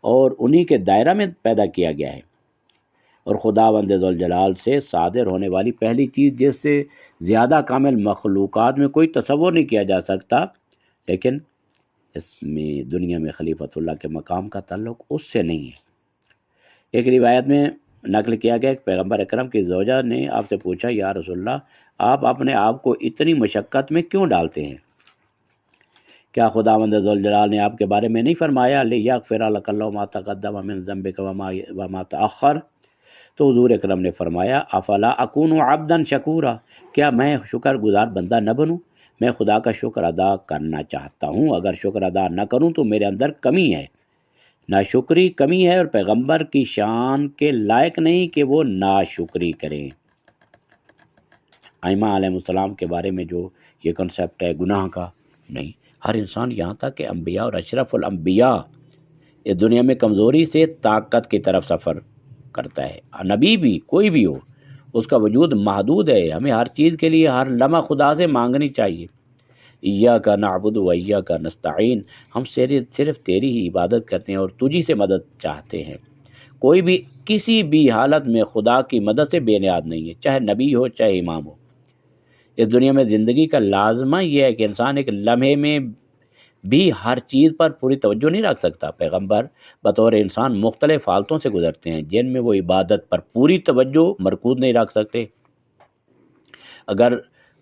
A: اور انہی کے دائرہ میں پیدا کیا گیا ہے، اور خداوند ذوالجلال سے صادر ہونے والی پہلی چیز جس سے زیادہ کامل مخلوقات میں کوئی تصور نہیں کیا جا سکتا، لیکن اس میں دنیا میں خلیفۃ اللہ کے مقام کا تعلق اس سے نہیں ہے۔ ایک روایت میں نقل کیا گیا کہ پیغمبر اکرم کی زوجہ نے آپ سے پوچھا، یا رسول اللہ، آپ اپنے آپ کو اتنی مشقت میں کیوں ڈالتے ہیں؟ کیا خداوند ذوالجلال نے آپ کے بارے میں نہیں فرمایا لیغفر لک اللہ ما تقدم من ذنبک وما تأخر؟ تو حضور اکرم نے فرمایا، افلا اکون عبدا شکورا، کیا میں شکر گزار بندہ نہ بنوں؟ میں خدا کا شکر ادا کرنا چاہتا ہوں، اگر شکر ادا نہ کروں تو میرے اندر کمی ہے، ناشکری کمی ہے، اور پیغمبر کی شان کے لائق نہیں کہ وہ ناشکری کریں۔ ائمہ علیہ السلام کے بارے میں جو یہ کنسیپٹ ہے گناہ کا، نہیں، ہر انسان یہاں تک کہ انبیاء اور اشرف الانبیاء اس دنیا میں کمزوری سے طاقت کی طرف سفر کرتا ہے۔ نبی بھی کوئی بھی ہو، اس کا وجود محدود ہے، ہمیں ہر چیز کے لیے ہر لمحہ خدا سے مانگنی چاہیے۔ ایاک نعبد و ایاک نستعین، ہم صرف تیری ہی عبادت کرتے ہیں اور تجھی سے مدد چاہتے ہیں۔ کوئی بھی کسی بھی حالت میں خدا کی مدد سے بے نیاز نہیں ہے، چاہے نبی ہو چاہے امام ہو۔ اس دنیا میں زندگی کا لازمہ یہ ہے کہ انسان ایک لمحے میں بھی ہر چیز پر پوری توجہ نہیں رکھ سکتا۔ پیغمبر بطور انسان مختلف حالتوں سے گزرتے ہیں جن میں وہ عبادت پر پوری توجہ مرکوز نہیں رکھ سکتے۔ اگر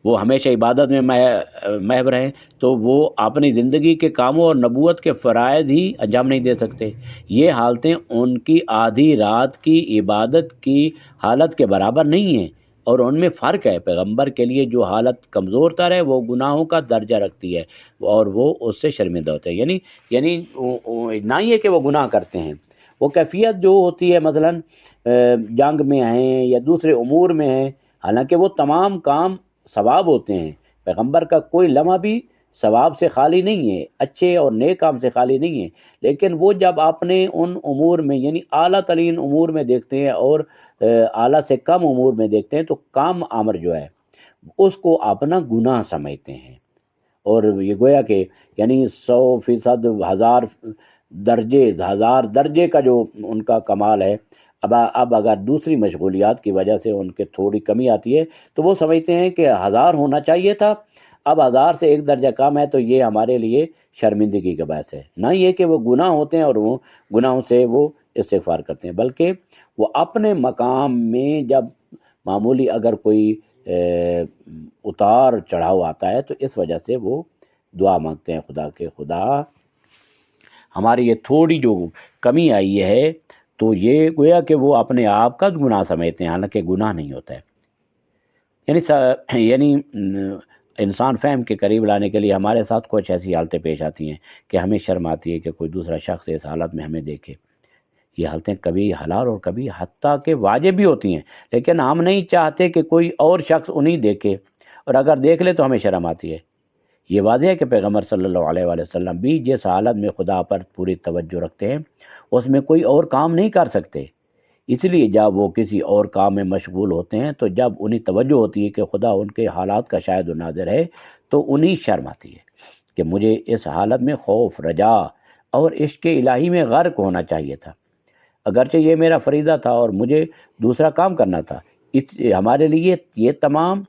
A: وہ ہمیشہ عبادت میں محو رہیں تو وہ اپنی زندگی کے کاموں اور نبوت کے فرائض ہی انجام نہیں دے سکتے۔ یہ حالتیں ان کی آدھی رات کی عبادت کی حالت کے برابر نہیں ہیں، اور ان میں فرق ہے۔ پیغمبر کے لیے جو حالت کمزور تر ہے وہ گناہوں کا درجہ رکھتی ہے، اور وہ اس سے شرمندہ ہوتے ہیں۔ یعنی نہ یہ کہ وہ گناہ کرتے ہیں، وہ کیفیت جو ہوتی ہے، مثلا جنگ میں ہیں یا دوسرے امور میں ہیں، حالانکہ وہ تمام کام ثواب ہوتے ہیں۔ پیغمبر کا کوئی لمحہ بھی ثواب سے خالی نہیں ہے، اچھے اور نیک کام سے خالی نہیں ہے، لیکن وہ جب اپنے ان امور میں یعنی اعلیٰ ترین امور میں دیکھتے ہیں اور اعلیٰ سے کم امور میں دیکھتے ہیں تو کم امر جو ہے اس کو اپنا گناہ سمجھتے ہیں، اور یہ گویا کہ یعنی 100%، 1000 درجے کا جو ان کا کمال ہے۔ اب اگر دوسری مشغولیات کی وجہ سے ان کے تھوڑی کمی آتی ہے تو وہ سمجھتے ہیں کہ 1000 ہونا چاہیے تھا، اب 1000 سے 1 درجہ کم ہے تو یہ ہمارے لیے شرمندگی کا باعث ہے۔ نہ یہ کہ وہ گناہ ہوتے ہیں اور وہ گناہوں سے وہ استغفار کرتے ہیں، بلکہ وہ اپنے مقام میں جب معمولی اگر کوئی اتار چڑھاؤ آتا ہے تو اس وجہ سے وہ دعا مانگتے ہیں خدا کے، خدا ہماری یہ تھوڑی جو کمی آئی ہے، تو یہ گویا کہ وہ اپنے آپ کا گناہ سمجھتے ہیں، حالانکہ گناہ نہیں ہوتا ہے۔ یعنی انسان فہم کے قریب لانے کے لیے ہمارے ساتھ کچھ ایسی حالتیں پیش آتی ہیں کہ ہمیں شرم آتی ہے کہ کوئی دوسرا شخص اس حالت میں ہمیں دیکھے۔ یہ حالتیں کبھی حلال اور کبھی حتیٰ کہ واجب بھی ہوتی ہیں، لیکن ہم نہیں چاہتے کہ کوئی اور شخص انہیں دیکھے، اور اگر دیکھ لے تو ہمیں شرم آتی ہے۔ یہ واضح ہے کہ پیغمبر صلی اللہ علیہ وآلہ وسلم بھی جس حالت میں خدا پر پوری توجہ رکھتے ہیں اس میں کوئی اور کام نہیں کر سکتے، اس لیے جب وہ کسی اور کام میں مشغول ہوتے ہیں تو جب انہیں توجہ ہوتی ہے کہ خدا ان کے حالات کا شاہد و ناظر ہے تو انہیں شرم آتی ہے کہ مجھے اس حالت میں خوف، رجا اور عشق الہی میں غرق ہونا چاہیے تھا، اگرچہ یہ میرا فریضہ تھا اور مجھے دوسرا کام کرنا تھا۔ ہمارے لیے یہ تمام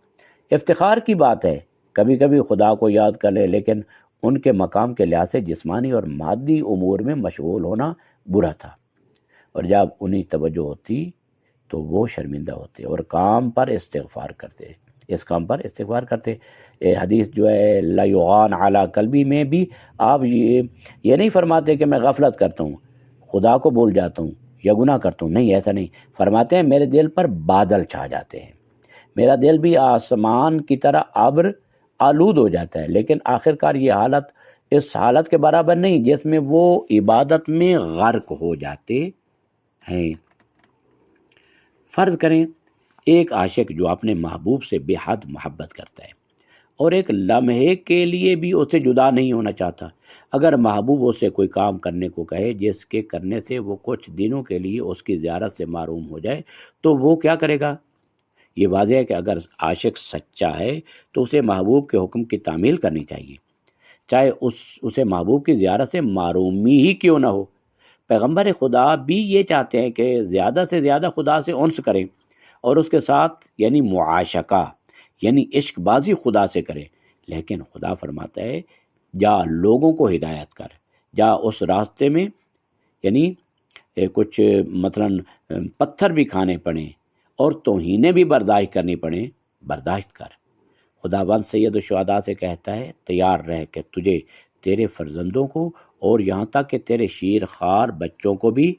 A: افتخار کی بات ہے، کبھی کبھی خدا کو یاد کر لے، لیکن ان کے مقام کے لحاظ سے جسمانی اور مادی امور میں مشغول ہونا برا تھا، اور جب انہیں توجہ ہوتی تو وہ شرمندہ ہوتے اور کام پر استغفار کرتے، اس کام پر استغفار کرتے۔ حدیث جو ہے لا یغان علی قلبی میں بھی آپ یہ نہیں فرماتے کہ میں غفلت کرتا ہوں، خدا کو بھول جاتا ہوں یا گناہ کرتا ہوں، نہیں، ایسا نہیں فرماتے ہیں، میرے دل پر بادل چھا جاتے ہیں، میرا دل بھی آسمان کی طرح ابر آلود ہو جاتا ہے، لیکن آخرکار یہ حالت اس حالت کے برابر نہیں جس میں وہ عبادت میں غرق ہو جاتے ہیں۔ فرض کریں ایک عاشق جو اپنے محبوب سے بے حد محبت کرتا ہے اور ایک لمحے کے لیے بھی اس سے جدا نہیں ہونا چاہتا۔ اگر محبوب اس سے کوئی کام کرنے کو کہے جس کے کرنے سے وہ کچھ دنوں کے لیے اس کی زیارت سے محروم ہو جائے تو وہ کیا کرے گا؟ یہ واضح ہے کہ اگر عاشق سچا ہے تو اسے محبوب کے حکم کی تعمیل کرنی چاہیے، چاہے اسے محبوب کی زیارت سے معرومی ہی کیوں نہ ہو۔ پیغمبر خدا بھی یہ چاہتے ہیں کہ زیادہ سے زیادہ خدا سے انس کریں اور اس کے ساتھ یعنی معاشقہ یعنی عشق بازی خدا سے کرے، لیکن خدا فرماتا ہے جا لوگوں کو ہدایت کر، جا اس راستے میں یعنی کچھ مثلاً پتھر بھی کھانے پڑیں اور توہینیں بھی برداشت کرنی پڑیں، برداشت کر۔ خداوند سید الشہداء سے کہتا ہے تیار رہ کہ تجھے تیرے فرزندوں کو اور یہاں تک کہ تیرے شیر خوار بچوں کو بھی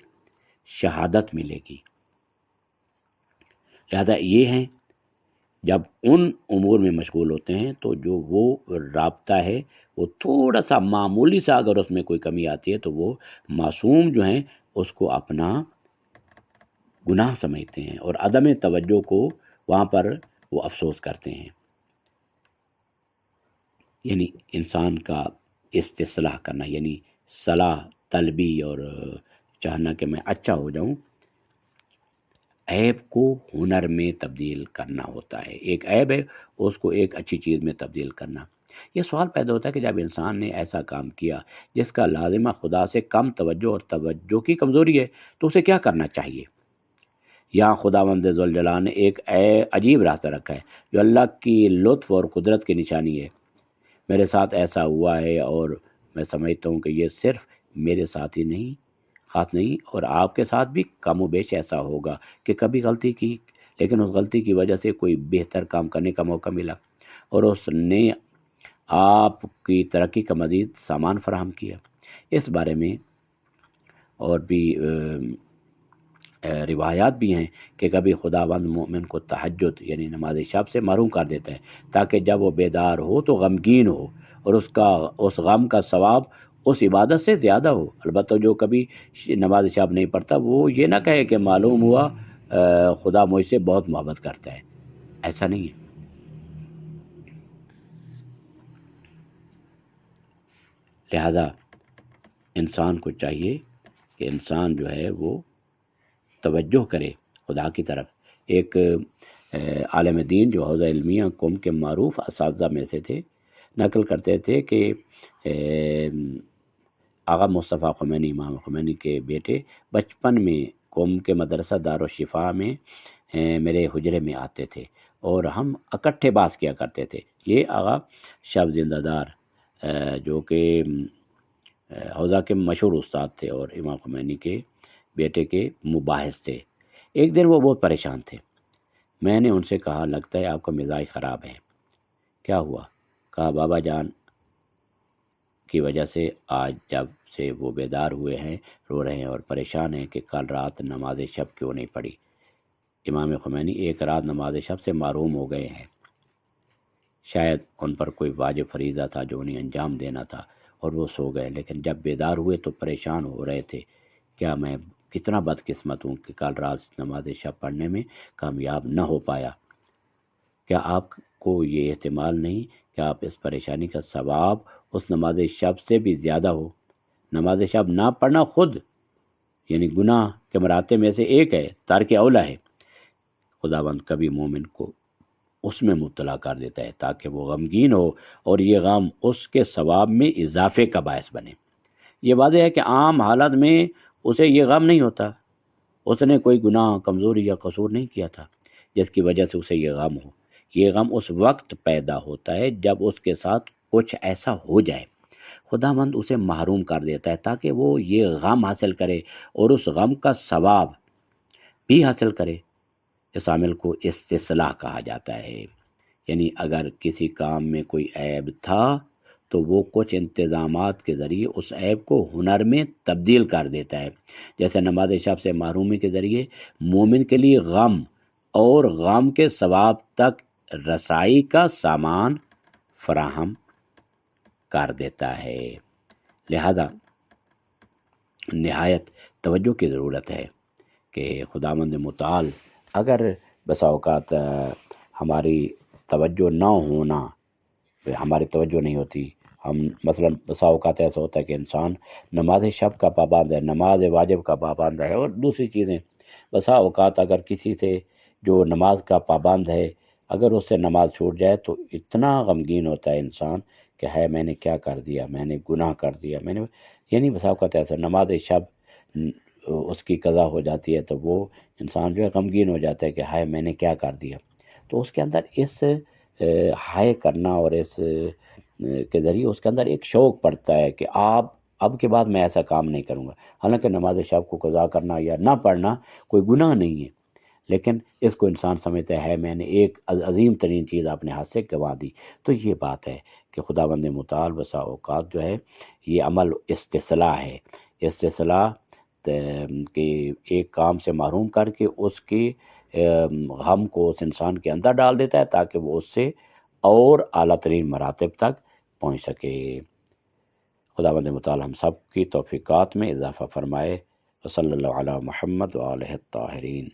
A: شہادت ملے گی۔ لہذا یہ ہیں جب ان امور میں مشغول ہوتے ہیں تو جو وہ رابطہ ہے وہ تھوڑا سا معمولی سا اگر اس میں کوئی کمی آتی ہے تو وہ معصوم جو ہیں اس کو اپنا گناہ سمجھتے ہیں اور عدم توجہ کو وہاں پر وہ افسوس کرتے ہیں۔ یعنی انسان کا استصلاح کرنا یعنی صلاح طلبی اور چاہنا کہ میں اچھا ہو جاؤں، عیب کو ہنر میں تبدیل کرنا ہوتا ہے۔ ایک عیب ہے اس کو ایک اچھی چیز میں تبدیل کرنا۔ یہ سوال پیدا ہوتا ہے کہ جب انسان نے ایسا کام کیا جس کا لازمہ خدا سے کم توجہ اور توجہ کی کمزوری ہے تو اسے کیا کرنا چاہیے؟ یہاں خداوند ذوالجلال نے ایک عجیب راستہ رکھا ہے جو اللہ کی لطف اور قدرت کی نشانی ہے۔ میرے ساتھ ایسا ہوا ہے اور میں سمجھتا ہوں کہ یہ صرف میرے ساتھ ہی نہیں خاص نہیں اور آپ کے ساتھ بھی کم و بیش ایسا ہوگا کہ کبھی غلطی کی لیکن اس غلطی کی وجہ سے کوئی بہتر کام کرنے کا موقع ملا اور اس نے آپ کی ترقی کا مزید سامان فراہم کیا۔ اس بارے میں اور بھی روایات بھی ہیں کہ کبھی خداوند مومن کو تہجد یعنی نماز شب سے محروم کر دیتا ہے تاکہ جب وہ بیدار ہو تو غمگین ہو اور اس غم کا ثواب اس عبادت سے زیادہ ہو۔ البتہ جو کبھی نماز شب نہیں پڑھتا وہ یہ نہ کہے کہ معلوم ہوا خدا مجھ سے بہت محبت کرتا ہے، ایسا نہیں ہے۔ لہذا انسان کو چاہیے کہ انسان جو ہے وہ توجہ کرے خدا کی طرف۔ ایک عالم دین جو حوزہ علمیہ قوم کے معروف اساتذہ میں سے تھے نقل کرتے تھے کہ آغا مصطفیٰ خمینی امام خمینی کے بیٹے بچپن میں قوم کے مدرسہ دارالشفا میں میرے حجرے میں آتے تھے اور ہم اکٹھے باز کیا کرتے تھے۔ یہ آغا شب زندہ دار جو کہ حوزہ کے مشہور استاد تھے اور امام خمینی کے بیٹے کے مباحث تھے۔ ایک دن وہ بہت پریشان تھے۔ میں نے ان سے کہا لگتا ہے آپ کا مزاج خراب ہے، کیا ہوا؟ کہا بابا جان کی وجہ سے آج جب سے وہ بیدار ہوئے ہیں رو رہے ہیں اور پریشان ہیں کہ کل رات نماز شب کیوں نہیں پڑھی۔ امام خمینی ایک رات نماز شب سے محروم ہو گئے ہیں، شاید ان پر کوئی واجب فریضہ تھا جو انہیں انجام دینا تھا اور وہ سو گئے، لیکن جب بیدار ہوئے تو پریشان ہو رہے تھے کیا میں کتنا بدقسمت ہوں کہ کل رات نماز شب پڑھنے میں کامیاب نہ ہو پایا۔ کیا آپ کو یہ احتمال نہیں کہ آپ اس پریشانی کا ثواب اس نماز شب سے بھی زیادہ ہو؟ نماز شب نہ پڑھنا خود یعنی گناہ کے مراتب میں سے ایک ہے، تارک اولا ہے۔ خداوند کبھی مومن کو اس میں مبتلا کر دیتا ہے تاکہ وہ غمگین ہو اور یہ غم اس کے ثواب میں اضافے کا باعث بنے۔ یہ واضح ہے کہ عام حالت میں اسے یہ غم نہیں ہوتا، اس نے کوئی گناہ کمزوری یا قصور نہیں کیا تھا جس کی وجہ سے اسے یہ غم ہو۔ یہ غم اس وقت پیدا ہوتا ہے جب اس کے ساتھ کچھ ایسا ہو جائے، خداوند اسے محروم کر دیتا ہے تاکہ وہ یہ غم حاصل کرے اور اس غم کا ثواب بھی حاصل کرے۔ اس عمل کو استصلاح کہا جاتا ہے، یعنی اگر کسی کام میں کوئی عیب تھا تو وہ کچھ انتظامات کے ذریعے اس عیب کو ہنر میں تبدیل کر دیتا ہے، جیسے نماز شب سے محرومی کے ذریعے مومن کے لیے غم اور غم کے ثواب تک رسائی کا سامان فراہم کر دیتا ہے۔ لہذا نہایت توجہ کی ضرورت ہے کہ خداوند متعال اگر بسا اوقات ہماری توجہ نہ ہونا ہماری توجہ نہیں ہوتی. ہم مثلا بسا اوقات ایسا ہوتا ہے کہ انسان نماز شب کا پابند ہے، نماز واجب کا پابند ہے، اور دوسری چیزیں. بسا اوقات اگر کسی سے جو نماز کا پابند ہے، اگر اس سے نماز چھوٹ جائے تو اتنا غمگین ہوتا ہے انسان کہ ہے میں نے کیا کر دیا، میں نے گناہ کر دیا، میں نے یعنی بسا اوقات ایسا نماز شب اس کی قضا ہو جاتی ہے تو وہ انسان جو ہے غمگین ہو جاتا ہے کہ ہائے میں نے کیا کر دیا. تو اس کے اندر اس ہائے کرنا اور اس کے ذریعے اس کے اندر ایک شوق پڑتا ہے کہ اب کے بعد میں ایسا کام نہیں کروں گا. حالانکہ نماز شب کو قضا کرنا یا نہ پڑھنا کوئی گناہ نہیں ہے، لیکن اس کو انسان سمجھتا ہے میں نے ایک عظیم ترین چیز اپنے ہاتھ سے گنوا دی. تو یہ بات ہے کہ خداوند متعال بسا اوقات جو ہے یہ عمل استصلاح ہے. استصلاح کہ ایک کام سے محروم کر کے اس کی غم کو اس انسان کے اندر ڈال دیتا ہے تاکہ وہ اس سے اور اعلیٰ ترین مراتب تک پہنچ سکے. خداوند متعال ہم سب کی توفیقات میں اضافہ فرمائے. وصلی اللہ علی محمد وآلہ الطاہرین.